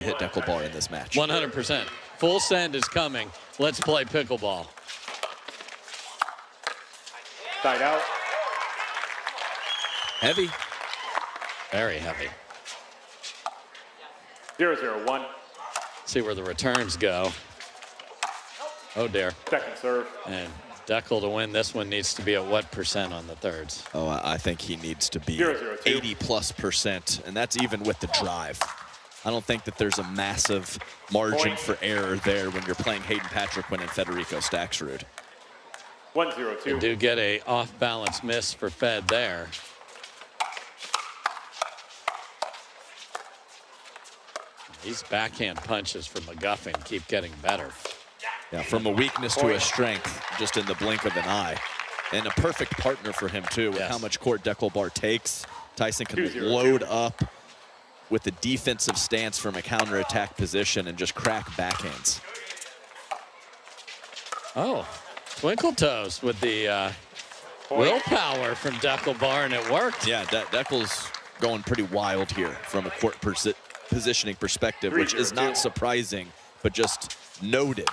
hit Pickleball in this match. 100%. Full send is coming. Let's play pickleball. Side out. Heavy. Very heavy. 0-0-1. See where the returns go. Oh, dear. Second serve. And Deckel to win this one needs to be at what percent on the thirds? Oh, I think he needs to be 0-0-2. 80+%, and that's even with the drive. I don't think that there's a massive margin for error there when you're playing Hayden Patriquin and Federico Staksrud. 1-0-2. You do get a off-balance miss for Fed there. These backhand punches from McGuffin keep getting better. Yeah, from a weakness to a strength, just in the blink of an eye. And a perfect partner for him, too, with how much court Deckelbar takes. Tyson can load up with a defensive stance from a counterattack position and just crack backhands. Oh, Twinkle Toes with the willpower from Deckelbar, and it worked. Yeah, Deckel's going pretty wild here from a court positioning perspective, which is not surprising, but just noted.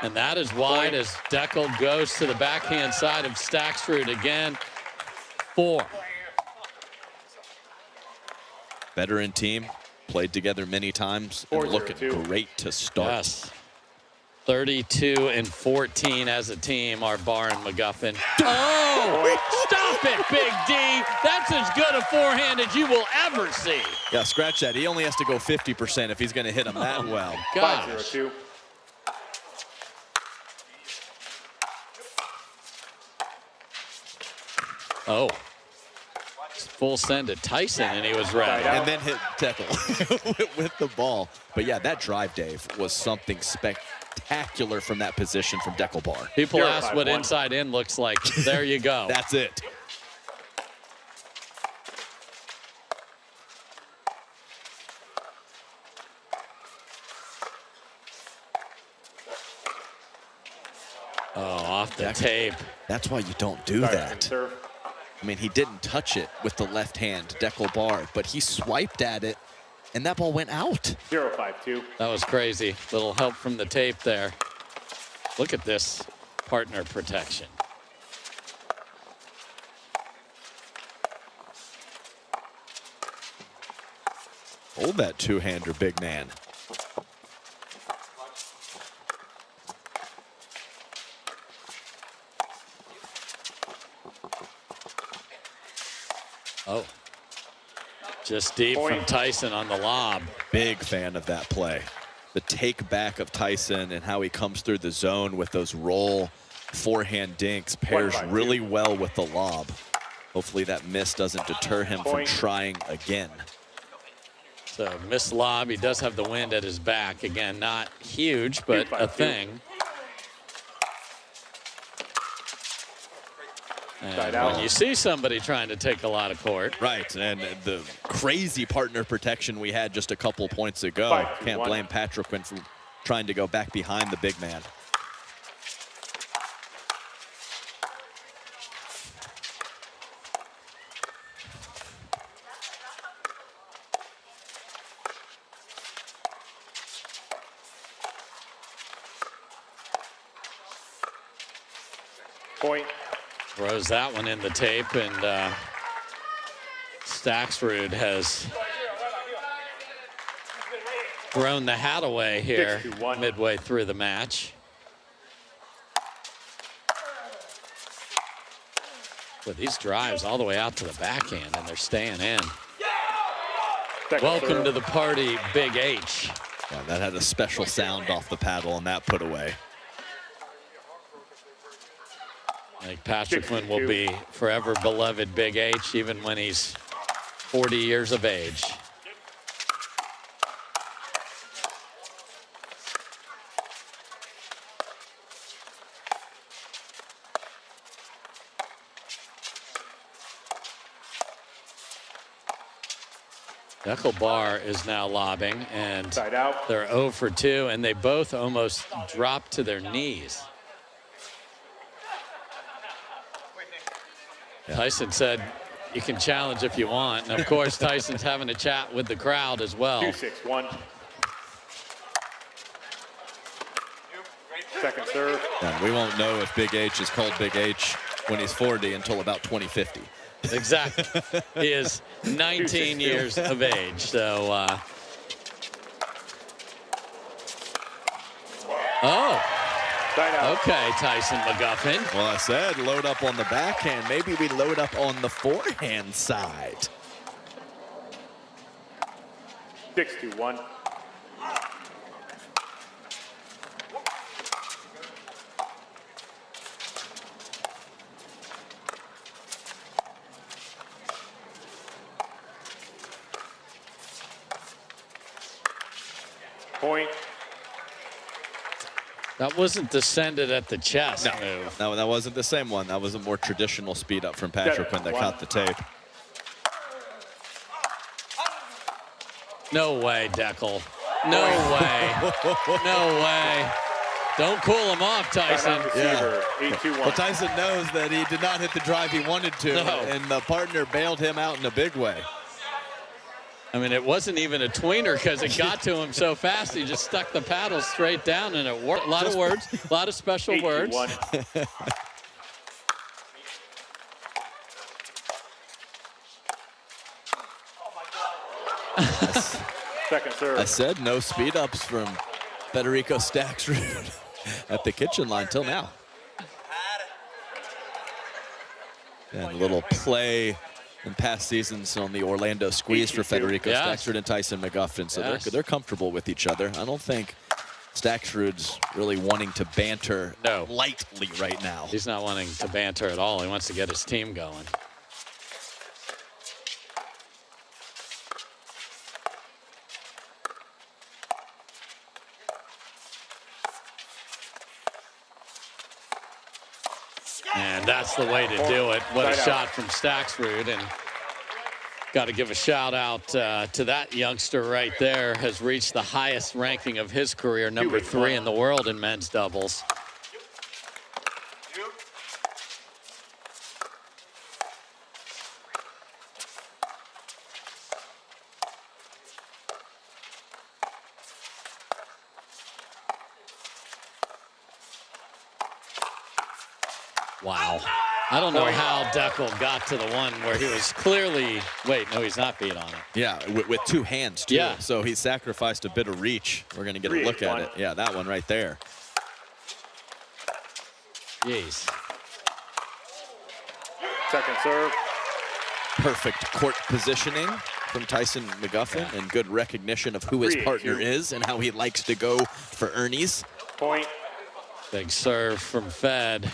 And that is wide as Deckel goes to the backhand side of Staksrud again. 4. Veteran team, played together many times, and looking great to start. Yes. 32-14 as a team are Barr and McGuffin. Oh, stop it, Big D. That's as good a forehand as you will ever see. Yeah, scratch that. He only has to go 50% if he's going to hit him that well. Gosh. 5-0-2. Oh. Full send to Tyson, and he was ready. And then hit Deckel with the ball. But yeah, that drive, Dave, was something spectacular from that position from Deckelbar. People ask what inside in looks like. There you go. That's it. Oh, off the tape. That's why you don't do that. I mean, he didn't touch it with the left hand, Deckelbar, but he swiped at it, and that ball went out. 0-5-2. That was crazy. Little help from the tape there. Look at this partner protection. Hold that two-hander, big man. Oh, just deep from Tyson on the lob. Big fan of that play. The take back of Tyson and how he comes through the zone with those roll forehand dinks pairs really well with the lob. Hopefully that miss doesn't deter him from trying again. So missed lob. He does have the wind at his back. Again, not huge, but a thing. And when you see somebody trying to take a lot of court. Right, and the crazy partner protection we had just a couple points ago. Can't blame Patriquin for trying to go back behind the big man. Point. Throws that one in the tape, and Staksrud has thrown the hat away here midway through the match. With these drives all the way out to the backhand, and they're staying in. Welcome to the party, Big H. Yeah, that had a special sound off the paddle on that put away. I think Patriquin will be forever beloved Big H, even when he's 40 years of age. Pickleball is now lobbing, and Side out. they're 0 for 2, and they both almost dropped to their knees. Tyson said, you can challenge if you want. And, of course, Tyson's having a chat with the crowd as well. 2-6-1. Second serve. And we won't know if Big H is called Big H when he's 40 until about 2050. Exactly. He is 19 years of age. So, okay, Tyson McGuffin. Well, I said load up on the backhand. Maybe we load up on the forehand side. 6-2-1. Point. That wasn't descended at the chest move. No, that wasn't the same one. That was a more traditional speed up from Patriquin that caught the tape. No way, Deckel. No way. No way. Don't cool him off, Tyson. Yeah. 8-2-1. Well, Tyson knows that he did not hit the drive he wanted to, and the partner bailed him out in a big way. I mean, it wasn't even a tweener because it got to him so fast. He just stuck the paddle straight down, and it worked. A lot of words, a lot of special words. Second serve. I said no speed ups from Federico Staksrud at the kitchen line till now. And a little play in past seasons on the Orlando squeeze for Federico Staksrud and Tyson McGuffin. So they're comfortable with each other. I don't think Staksrud's really wanting to banter lightly right now. He's not wanting to banter at all. He wants to get his team going. And that's the way to do it. What a shot from Staksrud. And got to give a shout out to that youngster right there. Has reached the highest ranking of his career, number 3 in the world in men's doubles. Wow. I don't know how Deckel got to the one where he was clearly, wait, no, he's not beat on it. Yeah, with two hands, too. Yeah. So he sacrificed a bit of reach. We're going to get a look at it. Yeah, that one right there. Jeez. Second serve. Perfect court positioning from Tyson McGuffin and good recognition of who his partner is and how he likes to go for Ernie's. Point. Big serve from Fed.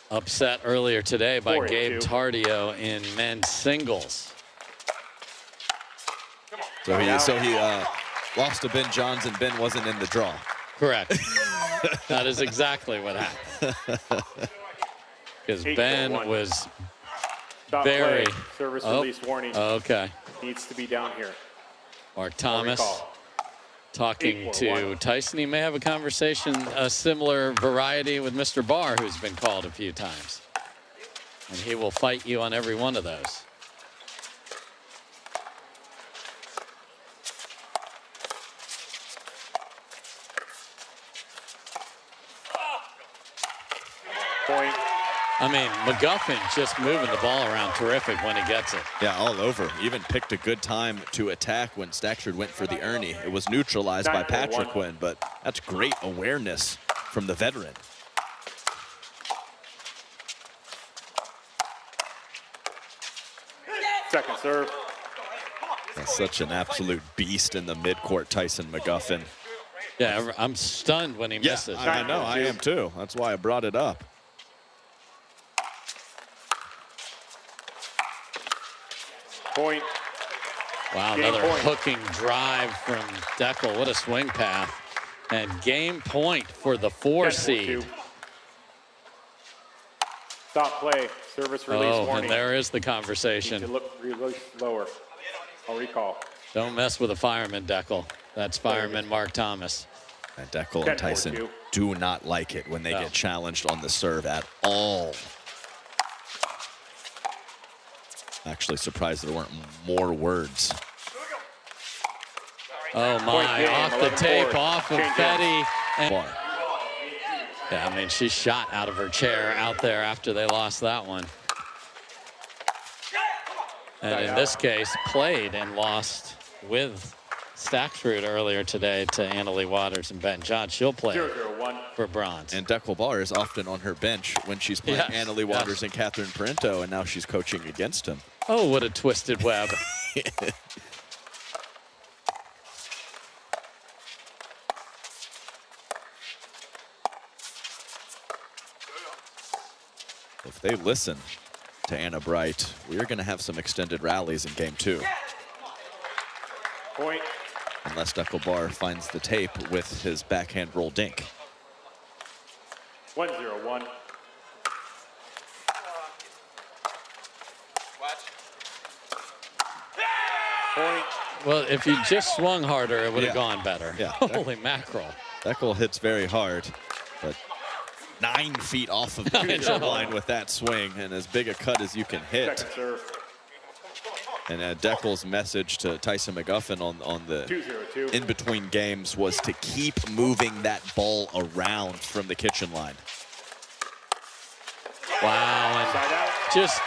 Upset earlier today by Gabe Tardio in men's singles. So he lost to Ben Johns and Ben wasn't in the draw. Correct. That is exactly what happened. Because Ben was very... Service release warning. Okay. Needs to be down here. Mark Thomas talking to Tyson. He may have a conversation, a similar variety with Mr. Barr, who's been called a few times. And he will fight you on every one of those. Point. I mean, McGuffin just moving the ball around terrific when he gets it. Yeah, all over. Even picked a good time to attack when Staksrud went for the Ernie. It was neutralized by Patriquin, but that's great awareness from the veteran. Second serve. That's such an absolute beast in the midcourt, Tyson McGuffin. Yeah, I'm stunned when he misses. I know, I am too. That's why I brought it up. Point. Wow, another hooking drive from Deckel. What a swing path. And game point for the 4 seed. Stop play. Service release warning. And there is the conversation. Need to look lower. I'll recall. Don't mess with a fireman, Deckel. That's fireman Mark Thomas. And Deckel and Tyson do not like it when they get challenged on the serve at all. Actually surprised there weren't more words. Oh my, off the tape, off of Fetty. And yeah, I mean, she shot out of her chair out there after they lost that one. And in this case, played and lost with Staksrud earlier today to Annalie Waters and Ben John. She'll play for bronze. And Deckel Bar is often on her bench when she's playing Annalie Waters and Catherine Parinto, and now she's coaching against him. Oh, what a twisted web. If they listen to Anna Bright, we're going to have some extended rallies in game 2. Point. Unless Deckel Bar finds the tape with his backhand roll dink. 1-0-1. Point. Well, if you just swung harder, it would have gone better. Yeah. Holy mackerel. Deckel hits very hard, but 9 feet off of the pitcher line with that swing, and as big a cut as you can hit. Second serve. And Deckel's message to Tyson McGuffin on the 2-0-2. in between games was to keep moving that ball around from the kitchen line. Wow, and just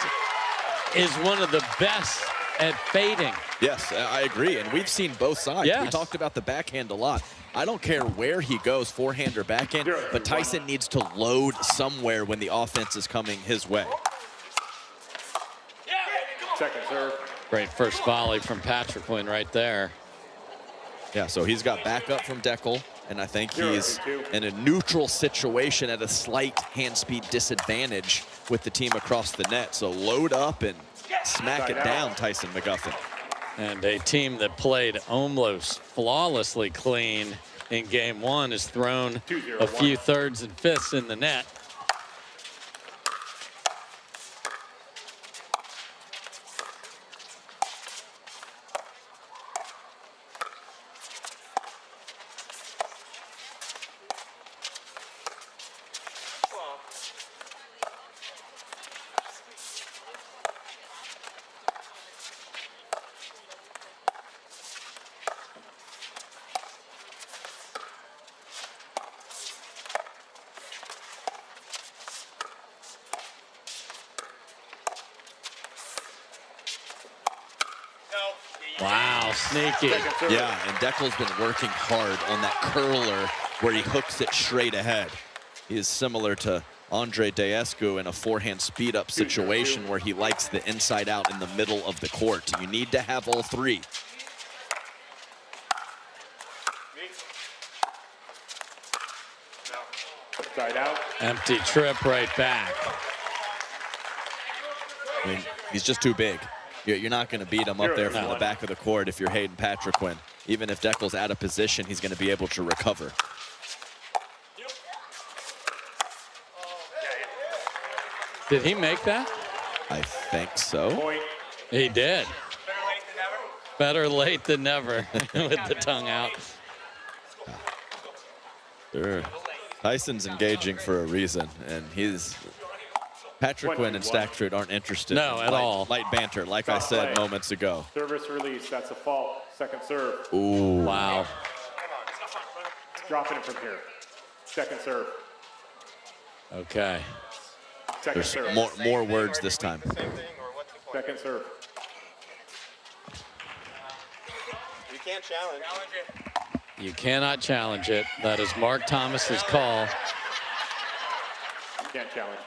is one of the best at fading. Yes, I agree, and we've seen both sides. Yes. We talked about the backhand a lot. I don't care where he goes, forehand or backhand, but Tyson needs to load somewhere when the offense is coming his way. Second serve. Great first volley from Patriquin right there. Yeah, so he's got backup from Deckel, and I think he's in a neutral situation at a slight hand speed disadvantage with the team across the net. So load up and smack it down, Tyson McGuffin. And a team that played almost flawlessly clean in game 1 has thrown a few thirds and fifths in the net. Wow, sneaky. Yeah, and Deckel's been working hard on that curler where he hooks it straight ahead. He is similar to Andre Deescu in a forehand speed-up situation where he likes the inside out in the middle of the court. You need to have all three. Side out. Empty trip right back. I mean, he's just too big. You're not going to beat him up there from the back of the court if you're Hayden Patriquin. Even if Deckel's out of position, he's going to be able to recover. Did he make that? I think so. Point. He did. Better late than never with the tongue out. Sure. Tyson's engaging for a reason, and Patriquin and Staksrud aren't interested in light banter, like I said moments ago. Service release, that's a fault. Second serve. Ooh. Wow. Dropping it from here. Second serve. Okay. Second There's serve. more words this time. Second serve. You can't challenge it. You cannot challenge it. That is Mark Thomas's call. You can't challenge.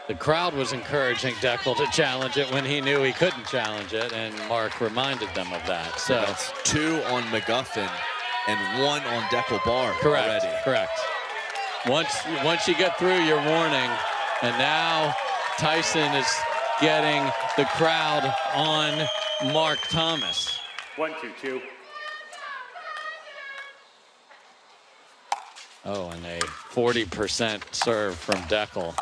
The crowd was encouraging Deckel to challenge it when he knew he couldn't challenge it, and Mark reminded them of that. So that's 2 on McGuffin and 1 on Deckel Bar correct, already. Correct. Once you get through your warning, and now Tyson is getting the crowd on Mark Thomas. 1-2-2. Oh, and a 40% serve from Deckel.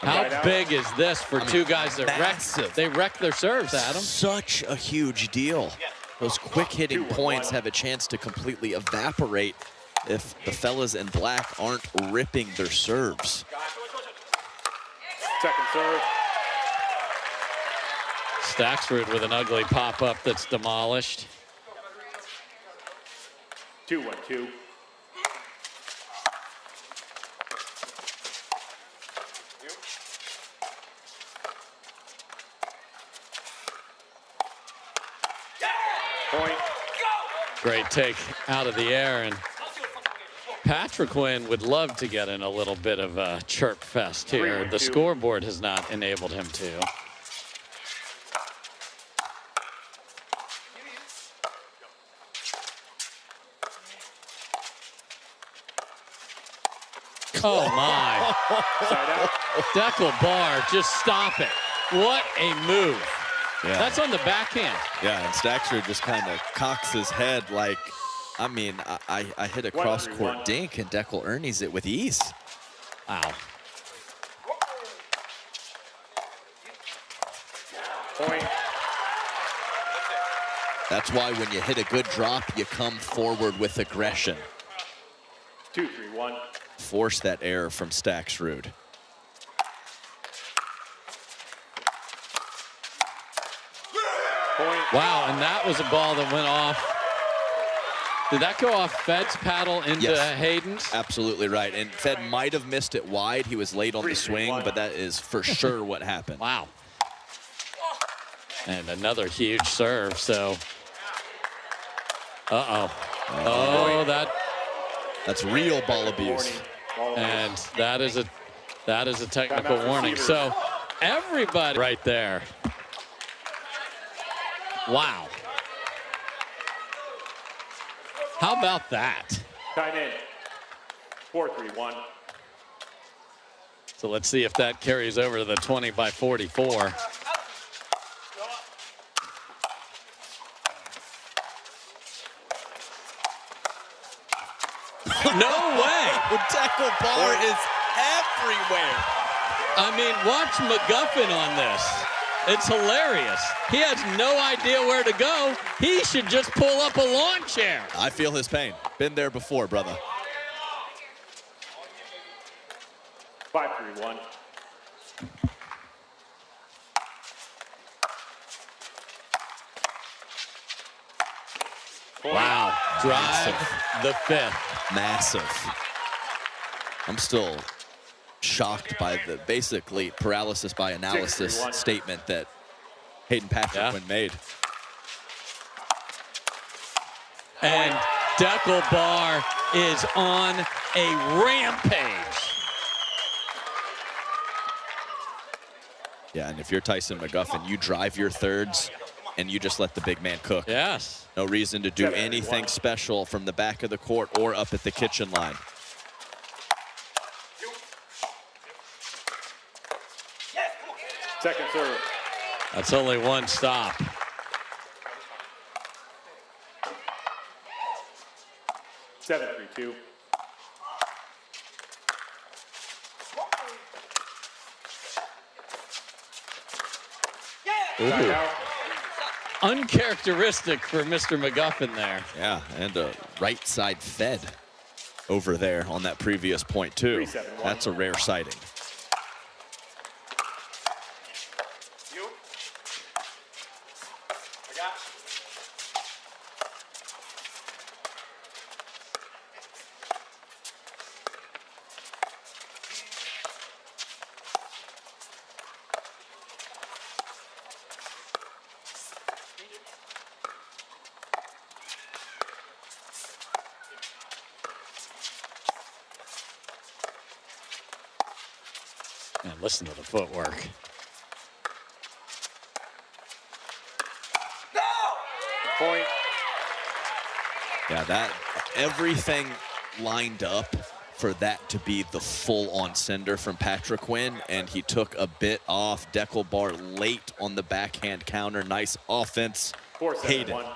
How big is this for two guys that wreck their serves, Adam? Such a huge deal. Those quick hitting points have a chance to completely evaporate if the fellas in black aren't ripping their serves. Second serve. Staksrud with an ugly pop-up that's demolished. 2-1-2. Point. Great take out of the air, and Patriquin would love to get in a little bit of a chirp fest here. The scoreboard has not enabled him to. Oh my. Pickleball, just stop it. What a move. Yeah. That's on the backhand. Yeah, and Staksrud just kind of cocks his head like, I mean, I hit a cross-court dink, and Deckel Ernie's it with ease. Wow. Point. That's why when you hit a good drop, you come forward with aggression. 2-3-1. Force that error from Staksrud. Point. Wow, and that was a ball that went off. Did that go off Fed's paddle into Hayden's? Absolutely right. And Fed might have missed it wide. He was late on the swing, but that is for sure what happened. Wow. And another huge serve, so. Oh, that's real ball abuse. And that is a technical warning. So everybody right there. Wow. How about that? Time in. 4-3-1. So let's see if that carries over to the 20 by 44. No way. Pickleball is everywhere. I mean, watch McGuffin on this. It's hilarious. He has no idea where to go. He should just pull up a lawn chair. I feel his pain. Been there before, brother. 5-3-1. Wow. Drive the fifth. Massive. I'm still shocked by the basically paralysis by analysis statement that Hayden Patriquin made. And Pickleball is on a rampage. Yeah, and if you're Tyson McGuffin, you drive your thirds and you just let the big man cook. Yes. No reason to do anything special from the back of the court or up at the kitchen line. Second serve. That's only one stop. Seven, 3-2. Uncharacteristic for Mr. McGuffin there. Yeah, and a right side fed over there on that previous point too. That's a rare sighting. And listen to the footwork. Point. Yeah, that everything lined up for that to be the full-on sender from Patriquin, and he took a bit off. Pickleball late on the backhand counter. Nice offense. 4-7-1.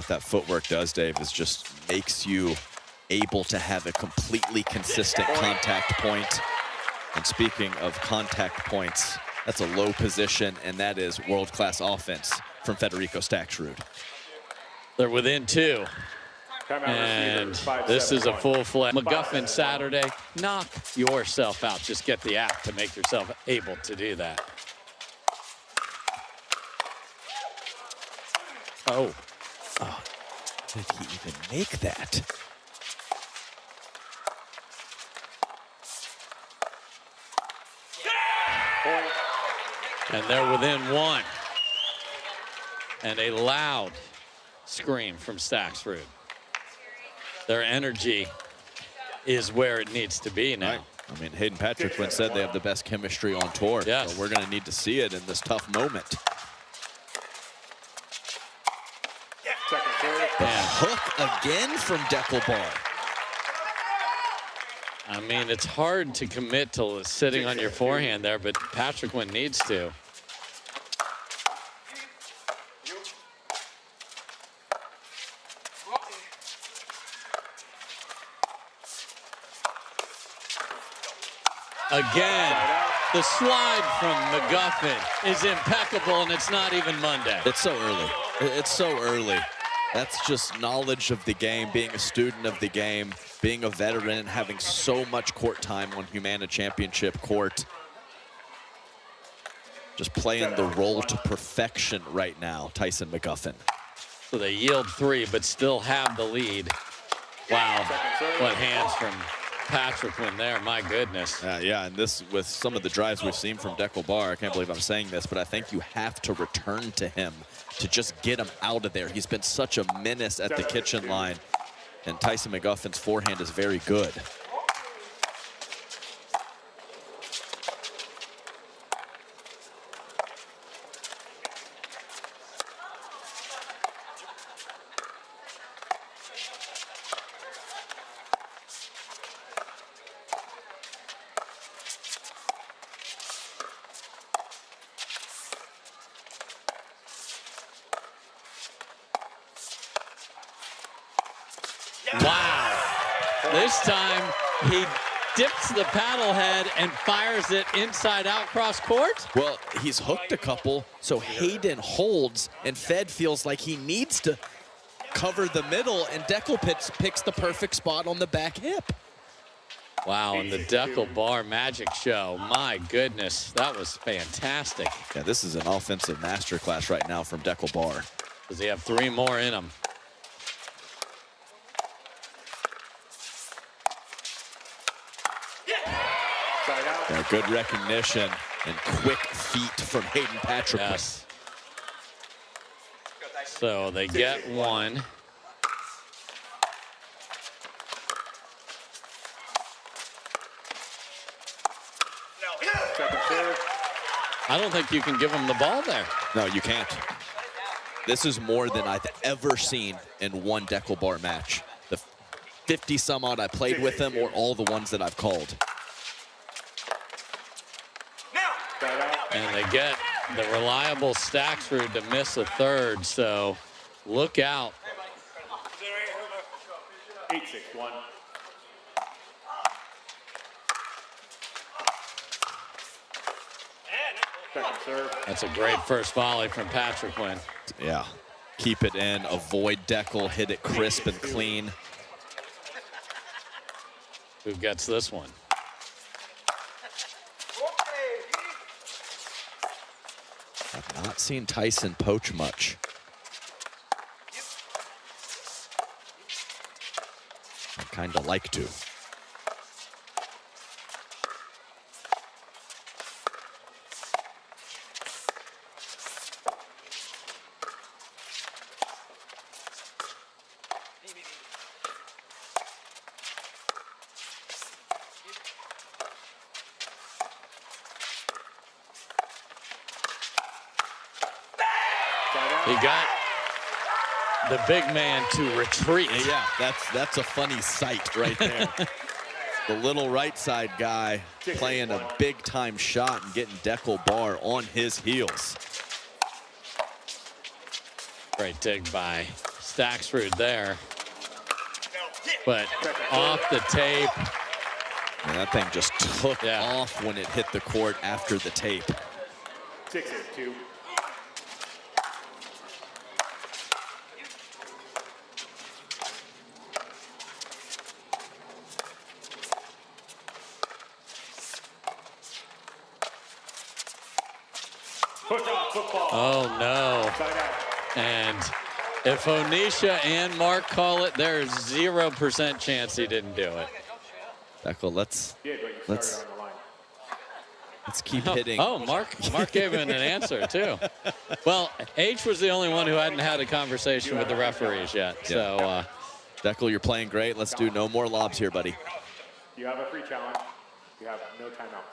What that footwork does, Dave, is just makes you able to have a completely consistent contact point. And speaking of contact points, that's a low position, and that is world-class offense from Federico Staksrud. They're within 2. And this is a full-fledged McGuffin Saturday. Knock yourself out. Just get the app to make yourself able to do that. Oh. Oh, did he even make that? And they're within 1. And a loud scream from Staksrud. Their energy is where it needs to be now. Right. I mean, Hayden Patriquin said they have the best chemistry on tour. Yes. So we're going to need to see it in this tough moment. Man. Hook again from Deckelbar. I mean, it's hard to commit to sitting on your forehand there, but Patriquin needs to. Again, the slide from McGuffin is impeccable, and it's not even Monday. It's so early. It's so early. That's just knowledge of the game, being a student of the game, being a veteran, and having so much court time on Humana Championship court. Just playing the role to perfection right now, Tyson McGuffin. So they yield 3, but still have the lead. Wow, what hands from Patriquin there, my goodness. Yeah, and this, with some of the drives we've seen from Deckelbar, I can't believe I'm saying this, but I think you have to return to him to just get him out of there. He's been such a menace at the kitchen line, and Tyson McGuffin's forehand is very good. Wow. This time he dips the paddle head and fires it inside out cross court. Well, he's hooked a couple, so Hayden holds, and Fed feels like he needs to cover the middle, and Deckel picks the perfect spot on the back hip. Wow, and the Deckelbar magic show. My goodness, that was fantastic. Yeah, this is an offensive masterclass right now from Deckelbar. Does he have 3 more in him? Yeah, good recognition and quick feet from Hayden Patriquin. Yes. So they get 1. I don't think you can give him the ball there. No, you can't. This is more than I've ever seen in one Deckelbar match. The 50 some odd I played with him, or all the ones that I've called. And they get the reliable Staksrud to miss a 3rd, so look out. 8-6-1. Second serve. That's a great first volley from Patriquin. Yeah, keep it in, avoid Deckel, hit it crisp and clean. Who gets this one? I've not seen Tyson poach much. I kind of like to. He got the big man to retreat. Yeah, that's a funny sight right there. The little right side guy playing a big-time shot and getting Deckelbar on his heels. Great dig by Staksrud there. But off the tape. And that thing just took off when it hit the court after the tape. 6-2. Oh, no. And if Onisha and Mark call it, there's 0% chance he didn't do it. Deckel, let's keep hitting. Oh, Mark gave him an answer, too. Well, H was the only one who hadn't had a conversation with the referees yet. So, Deckel, you're playing great. Let's do no more lobs here, buddy. You have a free challenge. You have no timeouts.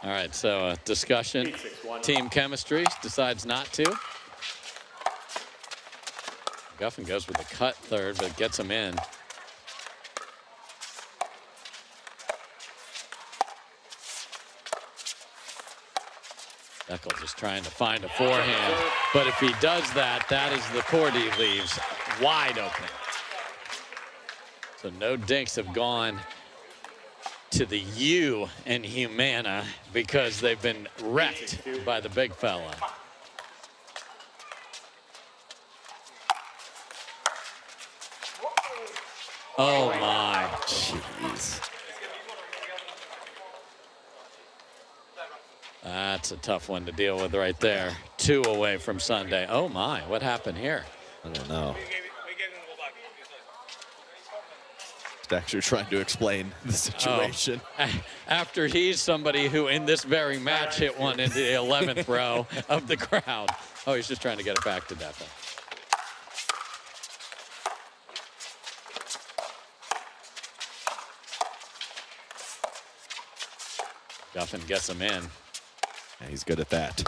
All right, so discussion. Team chemistry decides not to. McGuffin goes with a cut third, but gets him in. Deckel just trying to find a forehand. But if he does that, that is the court he leaves wide open. So no dinks have gone to the U and Humana because they've been wrecked by the big fella. Oh my. Jeez. That's a tough one to deal with right there. 2 away from Sunday. Oh my, what happened here? I don't know. Staksrud trying to explain the situation. Oh. After he's somebody who in this very match hit one into the 11th row of the crowd. Oh, he's just trying to get it back to Deckel. McGuffin gets him in. Yeah, he's good at that.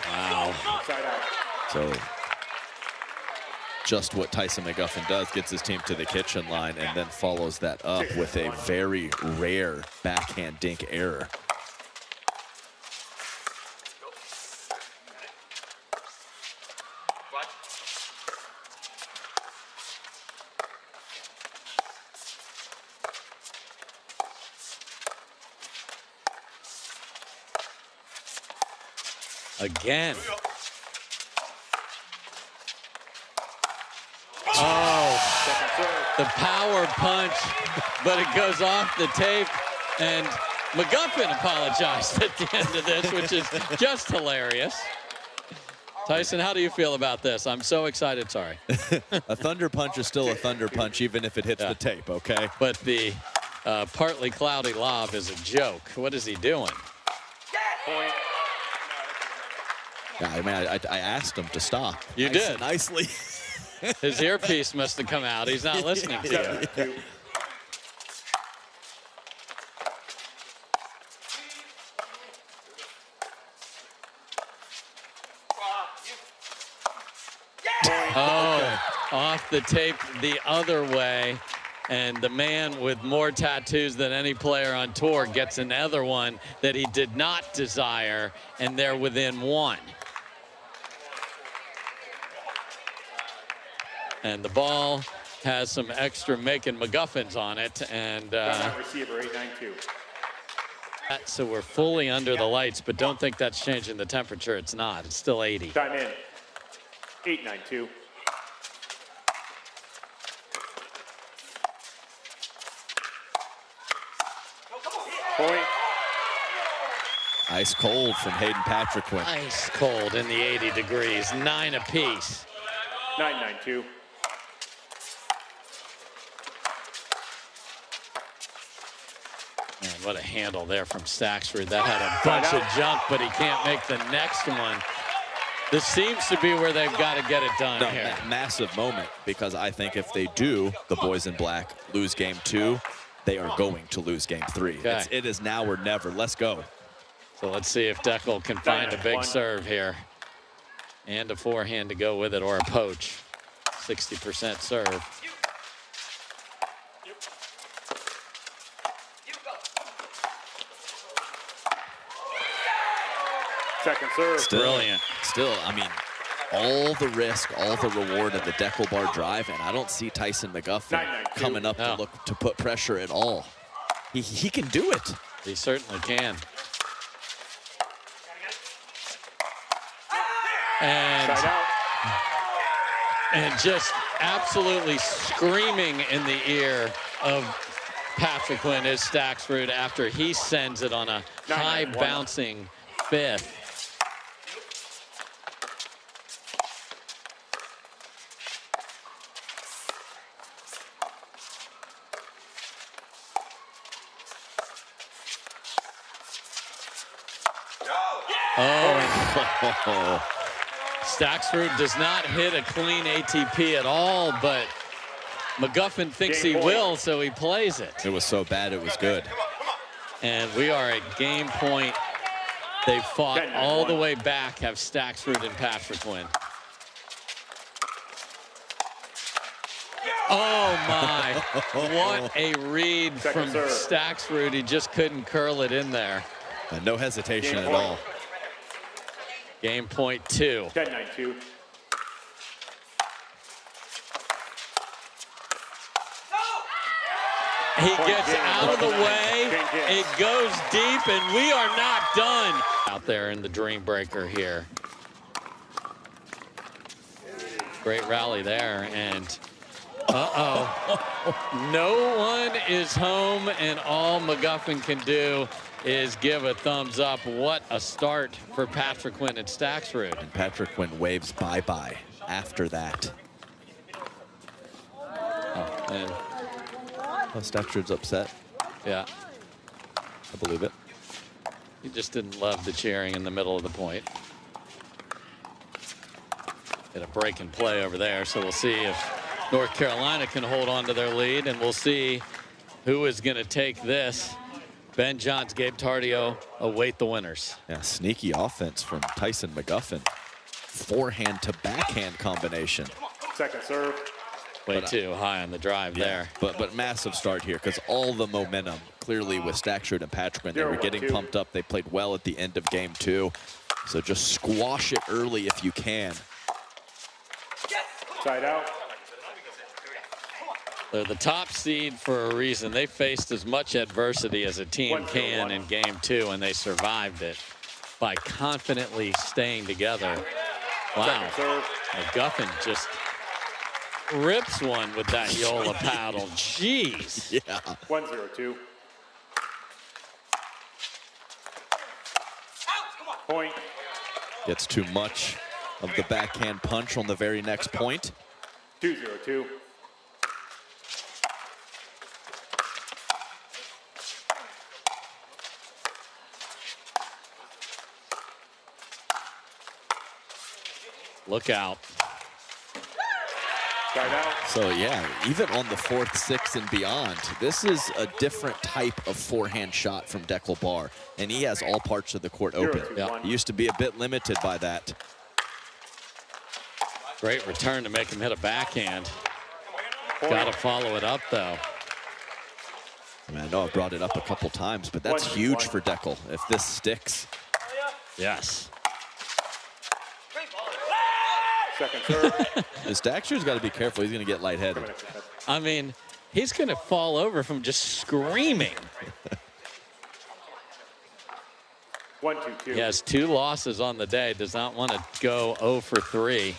Wow. So just what Tyson McGuffin does, gets his team to the kitchen line and then follows that up with a very rare backhand dink error. Again. Oh, the power punch, but it goes off the tape, and McGuffin apologized at the end of this, which is just hilarious. Tyson, how do you feel about this? I'm so excited, sorry. A thunder punch is still a thunder punch, even if it hits the tape, okay? But the partly cloudy lob is a joke. What is he doing? Point. Yeah, I mean, I asked him to stop. You did. Nicely. His earpiece must have come out. He's not listening to you. Oh, off the tape the other way. And the man with more tattoos than any player on tour gets another one that he did not desire, and they're within 1. And the ball has some extra making McGuffins on it. And receiver 892. so we're fully under the lights, but don't think that's changing the temperature. It's not. It's still 80. Time in. 892. Point. Ice cold from Hayden Patriquin. Ice cold in the 80 degrees. 9 apiece. 992. Man, what a handle there from Staksrud. That had a bunch of junk, but he can't make the next one. This seems to be where they've got to get it done here. Massive moment, because I think if they do, the boys in black lose game 2, they are going to lose game 3. Okay. It is now or never. Let's go. So let's see if Deckel can find a big serve here. And a forehand to go with it, or a poach. 60% serve. Second serve. Brilliant. Still, I mean, all the risk, all the reward of the deckle bar drive, and I don't see Tyson McGuffin coming up to look to put pressure at all. He can do it. He certainly can. And just absolutely screaming in the ear of Patriquin is Staksrud after he sends it on a high bouncing fifth. Oh. Staksrud does not hit a clean ATP at all, but McGuffin thinks he will, so he plays it. It was so bad, it was good. And we are at game point. They fought all the way back, have Staksrud and Patriquin. Oh, my. What a read from Staksrud. He just couldn't curl it in there. And no hesitation at all. Game point 2. 10-9-2. He gets out of the way. It goes deep, and we are not done. Out there in the Dream Breaker here. Great rally there, and no one is home, and all McGuffin can do is give a thumbs up. What a start for Patriquin and Staksrud. And Patriquin waves bye-bye after that. And Staksrud's upset. yeah, I believe it. he just didn't love the cheering in the middle of the point. Hit a break and play over there, so we'll see if North Carolina can hold on to their lead, and we'll see who is going to take this. Ben Johns, Gabe Tardio await the winners. Yeah, sneaky offense from Tyson McGuffin. Forehand to backhand combination. Second serve. Way too high on the drive there. But massive start here because all the momentum clearly with Staksrud and Patriquin. They were getting pumped up. They played well at the end of game 2. So just squash it early if you can. Side out. They're the top seed for a reason. They faced as much adversity as a team can in game 2, and they survived it by confidently staying together. Wow. McGuffin just rips one with that Yola paddle. Jeez. Yeah. 1-0-2. Point. Gets too much of the backhand punch on the very next point. 2-0-2. Look out. So yeah, even on the 4th, 6th, and beyond, this is a different type of forehand shot from deckle bar, and he has all parts of the court open. Yeah. He used to be a bit limited by that. Great return to make him hit a backhand. Got to follow it up, though. I mean, I know I've brought it up a couple times, but that's huge for deckle if this sticks. Yes. Second serve. Staksrud's got to be careful. He's going to get lightheaded. I mean, he's going to fall over from just screaming. 1-2-2. He has 2 losses on the day. Does not want to go 0 for 3.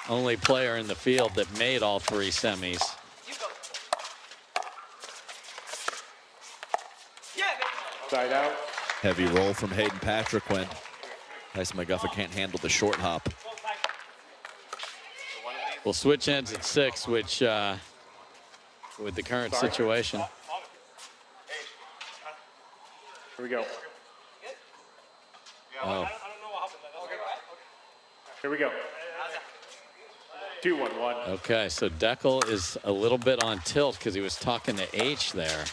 Only player in the field that made all 3 semis. Side out. Heavy roll from Hayden Patriquin. Tyson McGuffin can't handle the short hop. We'll switch ends at 6, which with the current situation. Here we go. Oh. Here we go. 2-1-1. Okay, so Deckle is a little bit on tilt because he was talking to H there.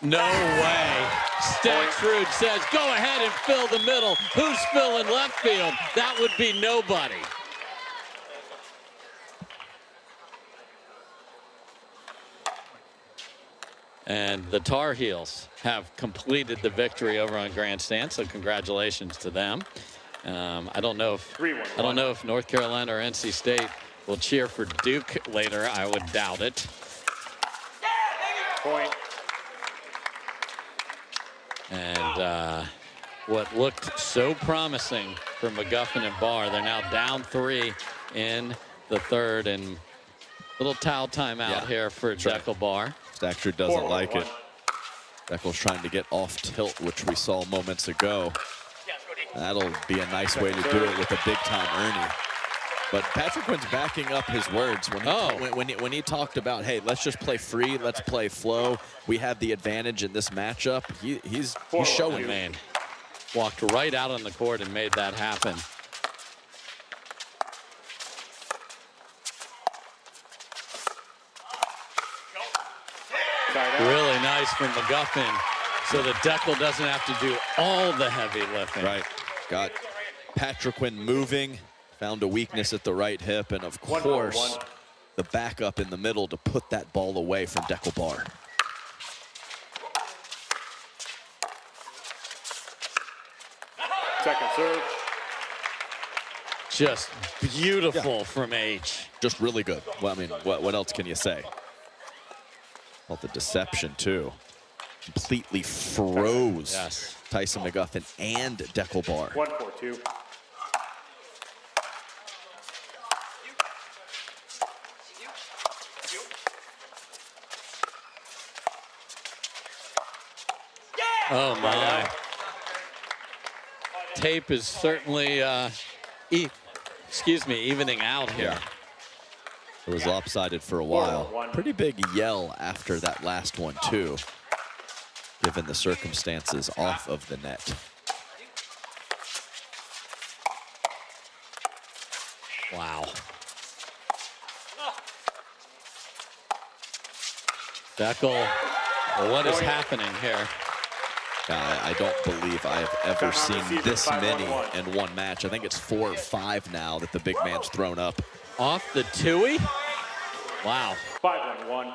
No way. Staksrud says, go ahead and fill the middle. Who's filling left field? That would be nobody. And the Tar Heels have completed the victory over on Grandstand, so congratulations to them. I don't know if North Carolina or NC State will cheer for Duke later. I would doubt it. Point. And what looked so promising for McGuffin and Barr, they're now down 3 in the third, and little towel timeout here for Deckel Barr. Staksrud doesn't like it. Deckel's trying to get off tilt, which we saw moments ago. That'll be a nice way to do it with a big-time Ernie. But Patriquin's backing up his words when he talked about, hey, let's just play free, let's play flow. We have the advantage in this matchup. He's showing, man. Walked right out on the court and made that happen. Really nice from McGuffin, so that Deckel doesn't have to do all the heavy lifting. Right. Got Patriquin moving, found a weakness at the right hip, and of course, the backup in the middle to put that ball away from Deckel Barr. Second serve. Just beautiful from H. Just really good. Well, I mean, what else can you say? Well, the deception, too. Completely froze Tyson McGuffin and Deckel Barr. 1-4-2. Oh, my. Tape is certainly, evening out here. Yeah. It was lopsided for a while. Pretty big yell after that last one, too, given the circumstances off of the net. Wow. Deckel, what is happening here? I don't believe I have ever seen this many in one match. I think it's 4 or 5 now that the big man's thrown up. Off the Tui? Wow. 5-1-1.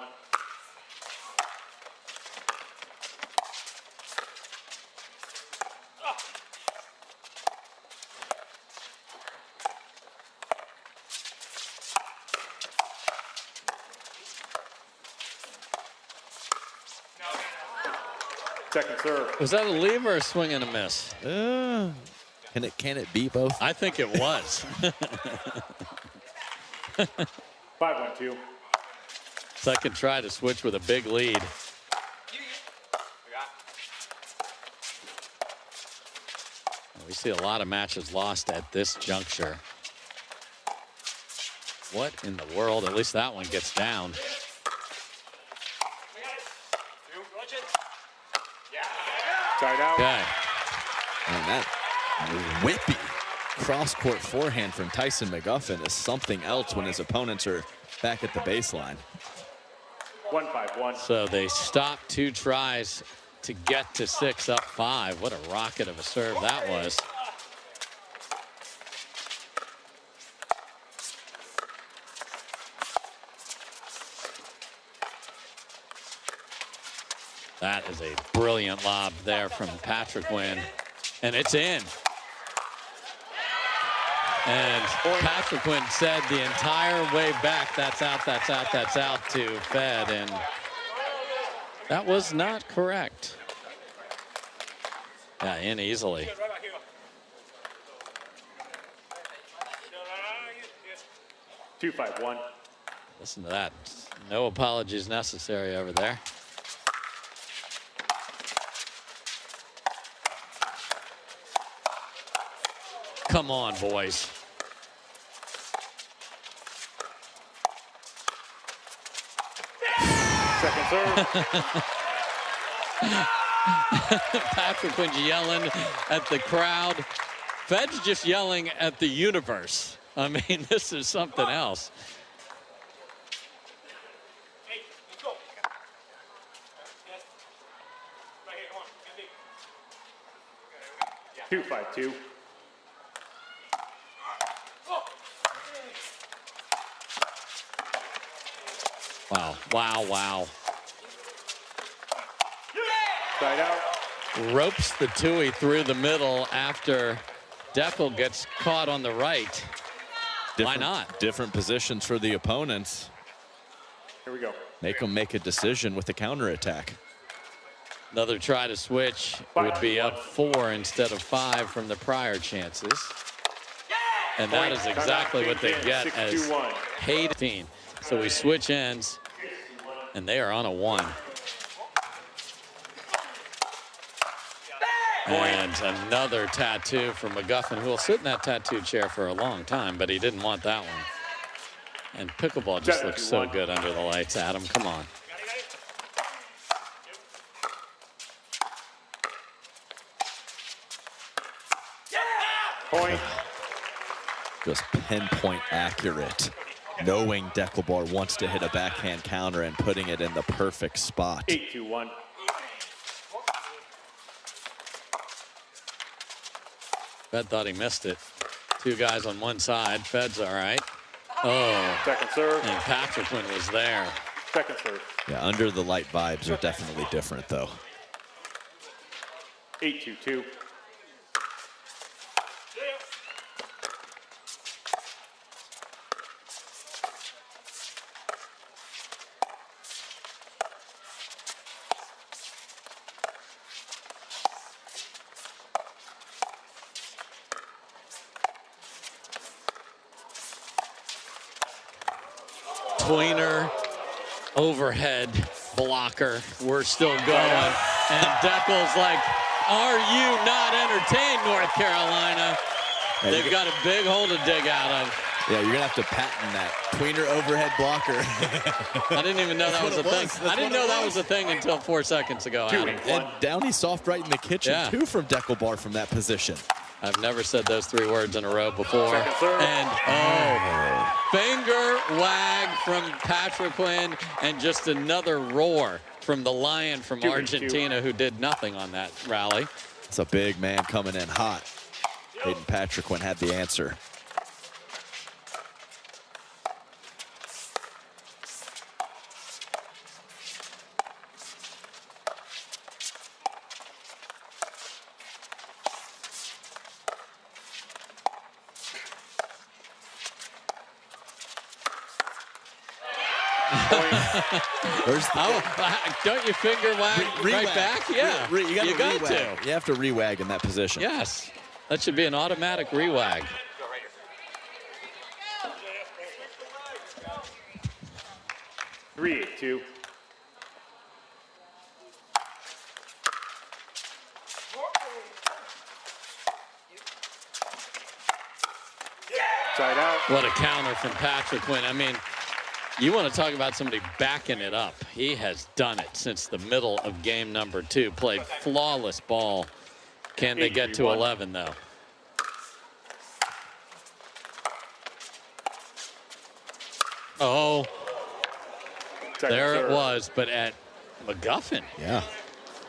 Second serve. Was that a leave or a swing and a miss? Can it be both? I think it was. 5-1-2. Second try to switch with a big lead. We see a lot of matches lost at this juncture. What in the world? At least that one gets down. Tied out. Okay. And that whippy cross-court forehand from Tyson McGuffin is something else when his opponents are back at the baseline. 1-5-1. So they stopped 2 tries to get to 6 up 5. What a rocket of a serve that was. That is a brilliant lob there from Patriquin, and it's in. And Patriquin said the entire way back, that's out, that's out, that's out to Fed, and that was not correct. Yeah, in easily. Two, 5-1. Listen to that. No apologies necessary over there. Come on, boys. Second serve. Patriquin's yelling at the crowd. Fed's just yelling at the universe. I mean, this is something else. 2-5-2. Wow, wow, wow. Side out. Ropes the Tui through the middle after Deckel gets caught on the right. Why not? Different positions for the opponents. Here we go. Make them make a decision with the counterattack. Another try to switch would be up 4 instead of 5 from the prior chances. And that is exactly what they get as Hayden. So we switch ends, and they are on a 1. And another tattoo from McGuffin, who will sit in that tattoo chair for a long time, but he didn't want that one. And pickleball just looks so good under the lights, Adam. Come on. Point. Just pinpoint accurate, knowing Deckelbar wants to hit a backhand counter and putting it in the perfect spot. 8-2-1. Fed thought he missed it. 2 guys on one side. Fed's all right. Oh. Second serve. And Patriquin was there. Second serve. Yeah, under the light vibes are definitely different, though. 8-2-2. Tweener, overhead blocker. We're still going. And Deckel's like, are you not entertained, North Carolina? Yeah, They've got a big hole to dig out of. Yeah, you're going to have to patent that. Tweener overhead blocker. I didn't even know that was a thing. I didn't know that was a thing until 4 seconds ago, Adam. And Downey soft right in the kitchen, too, from Deckelbar from that position. I've never said those 3 words in a row before. And, oh, finger wag from Patriquin, and just another roar from the Lion from Argentina, who did nothing on that rally. It's a big man coming in hot. Hayden Patriquin had the answer. Don't you finger wag right back? Yeah, you got to. You have to re-wag in that position. Yes, that should be an automatic re-wag. Three, 8-2. Side out. What a counter from Patriquin. I mean, you want to talk about somebody backing it up. He has done it since the middle of game number 2. Played flawless ball. Can they get to 11, though? Oh, there it was, but at McGuffin. Yeah,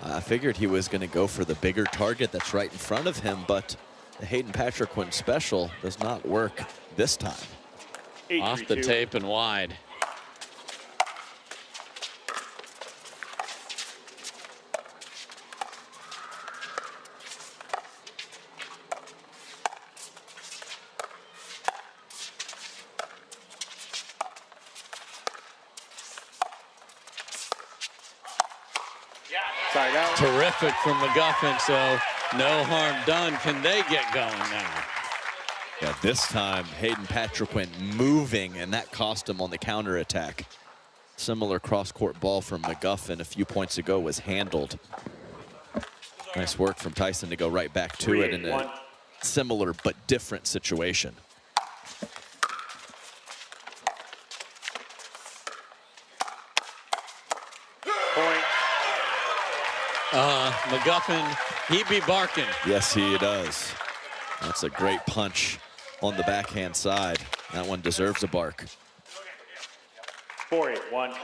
I figured he was going to go for the bigger target that's right in front of him, but the Hayden Patriquin special does not work this time. Off the tape and wide. Terrific from McGuffin, so no harm done. Can they get going now? Yeah, this time Hayden Patriquin moving, and that cost him on the counterattack. Similar cross-court ball from McGuffin a few points ago was handled. Nice work from Tyson to go right back to it in a similar but different situation. McGuffin, he be barking. Yes, he does. That's a great punch on the backhand side. That one deserves a bark. 4-8-1.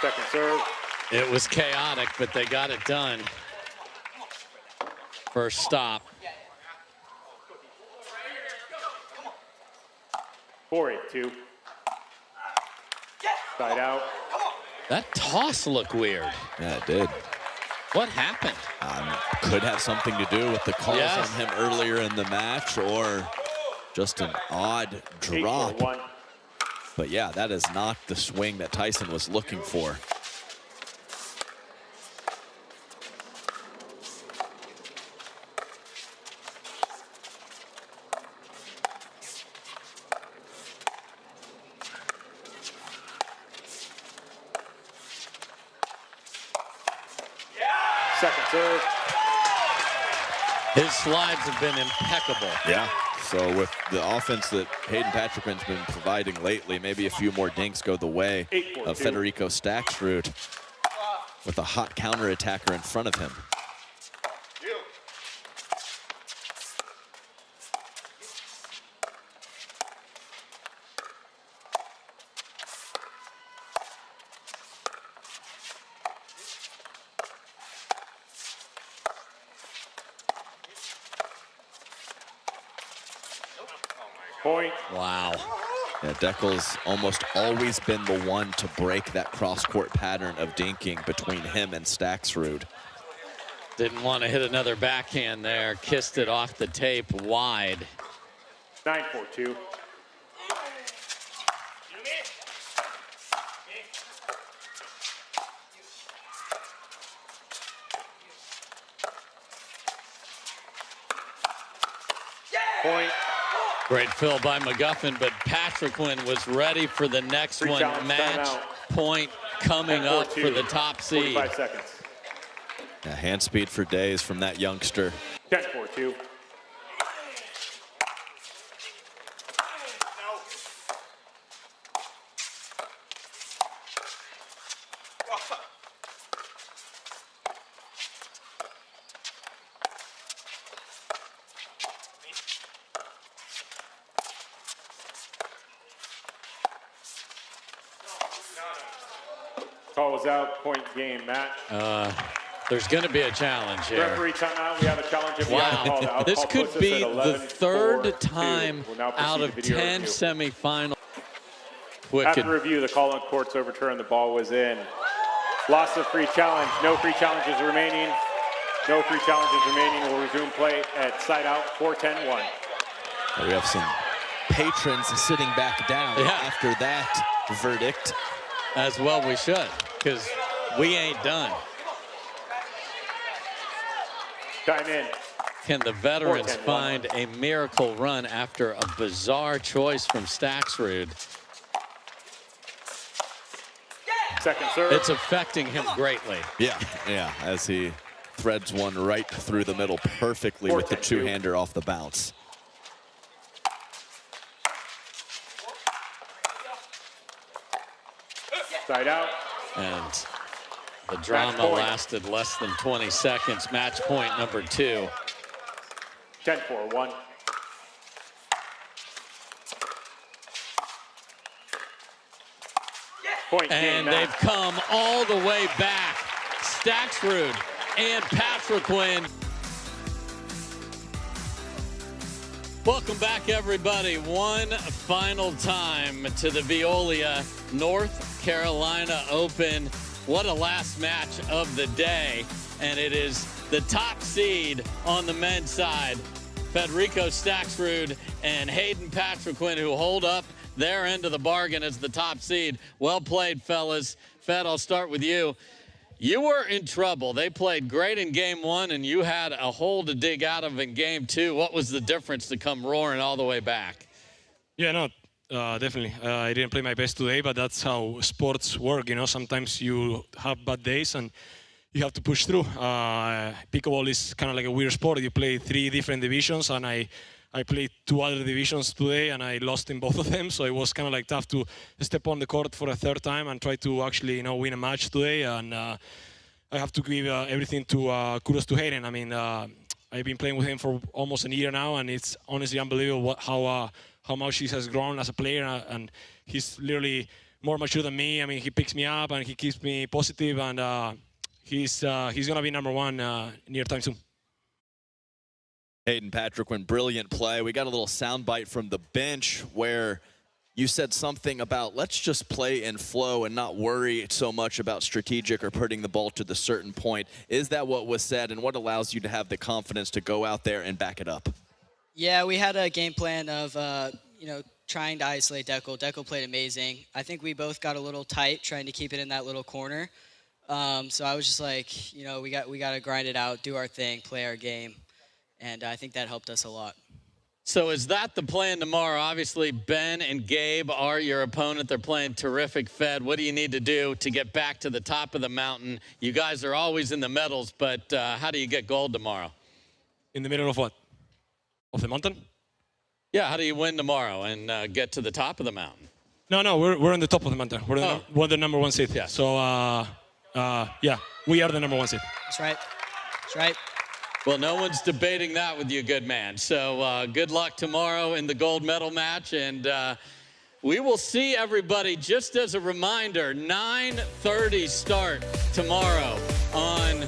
Second serve. It was chaotic, but they got it done. First stop. 4-8-2. Side out. That toss looked weird. Yeah, it did. What happened? Could have something to do with the calls Yes. on him earlier in the match, or just an odd drop. 8-4-1. But yeah, that is not the swing that Tyson was looking for. Second serve. His slides have been impeccable. Yeah. So with the offense that Hayden Patriquin's been providing lately, maybe a few more dinks go the way 8-4-2. of Federico Staksrud with a hot counter attacker in front of him. Point. Wow. Yeah, Deckel's almost always been the one to break that cross-court pattern of dinking between him and Staksrud. Didn't want to hit another backhand there. Kissed it off the tape wide. 9-4-2. Point. Great fill by McGuffin, but Patriquin was ready for the next Free one. challenge, Match timeout. point coming up 10-4-2. for the top seed. 45 seconds. Yeah, hand speed for days from that youngster. 10-4-2. Call was out, point game match. There's going to be a challenge here. Referee timeout, we have a challenge. If we haven't called out. This Call could puts us be at the 11-4-2. third time We'll now proceed out to of video 10 review. semifinals. After Wicked. review, the call on court's overturned. The ball was in. Loss of free challenge. No free challenges remaining. No free challenges remaining. We'll resume play at side out 4-10-1. We have some patrons sitting back down Yeah. after that verdict. As well we should, because we ain't done. Time in. Can the veterans 4-10-1. find a miracle run after a bizarre choice from Staksrud? Second serve. It's affecting him greatly. Yeah, as he threads one right through the middle perfectly with the 4-10-2. two-hander off the bounce. Side out. And the drama point. lasted less than 20 seconds. Match point number 2. 10-4-1. Point game And match. they've come all the way back. Staksrud and Patriquin. Welcome back, everybody. One final time to the Veolia North Carolina Open. What a last match of the day. And it is the top seed on the men's side. Federico Staksrud and Hayden Patriquin, who hold up their end of the bargain as the top seed. Well played, fellas. Fed, I'll start with you. You were in trouble. They played great in game 1, and you had a hole to dig out of in game 2. What was the difference to come roaring all the way back? Yeah, no, definitely. I didn't play my best today, but that's how sports work. You know, sometimes you have bad days and you have to push through. Pickleball is kind of like a weird sport. You play 3 different divisions, and I played 2 other divisions today, and I lost in both of them. So it was kind of like tough to step on the court for a 3rd time and try to actually, win a match today. And I have to give everything to kudos to Hayden. I mean, I've been playing with him for almost a year now, and it's honestly unbelievable how much he has grown as a player. And he's literally more mature than me. I mean, he picks me up and he keeps me positive, and he's gonna be number one near time soon. Hayden Patriquin, brilliant play. We got a little soundbite from the bench where you said something about let's just play in flow and not worry so much about strategic or putting the ball to the certain point. Is that what was said, and what allows you to have the confidence to go out there and back it up? Yeah, we had a game plan of, trying to isolate Deckel. Deckel played amazing. I think we both got a little tight trying to keep it in that little corner. So I was just like, we got to grind it out, do our thing, play our game. And I think that helped us a lot. So is that the plan tomorrow? Obviously, Ben and Gabe are your opponent. They're playing terrific Fed. What do you need to do to get back to the top of the mountain? You guys are always in the medals, but how do you get gold tomorrow? In the middle of what? Of the mountain? Yeah, how do you win tomorrow and get to the top of the mountain? No, we're on the top of the mountain. We're the number one seed. Yeah. So, yeah, we are the number one seed. That's right. That's right. Well, no one's debating that with you, good man. So good luck tomorrow in the gold medal match. And we will see everybody, just as a reminder, 9:30 start tomorrow on